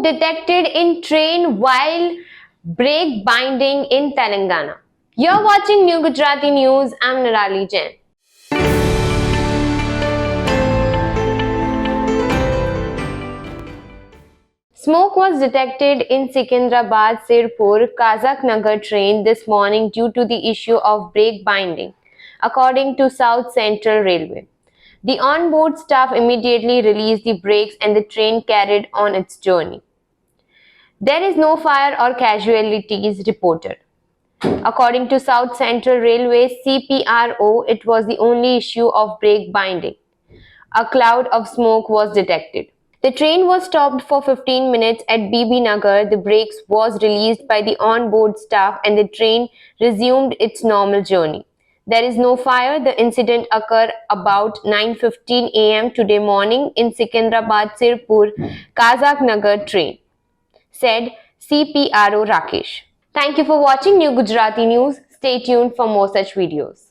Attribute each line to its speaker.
Speaker 1: detected in train while brake binding in Telangana. You're watching New Gujarati News. I'm Nirali Jain. Smoke was detected in Secunderabad-Sirpur-Kagaznagar train this morning due to the issue of brake binding, according to South Central Railway. The onboard staff immediately released the brakes and the train carried on its journey. There is no fire or casualties reported. According to South Central Railway CPRO, it was the only issue of brake binding. A cloud of smoke was detected. The train was stopped for 15 minutes at BB Nagar. The brakes was released by the on-board staff and the train resumed its normal journey. There is no fire. The incident occurred about 9:15 a.m. today morning in Secunderabad-Sirpur-Kagaznagar train, said CPRO Rakesh. Thank you for watching New Gujarati News. Stay tuned for more such videos.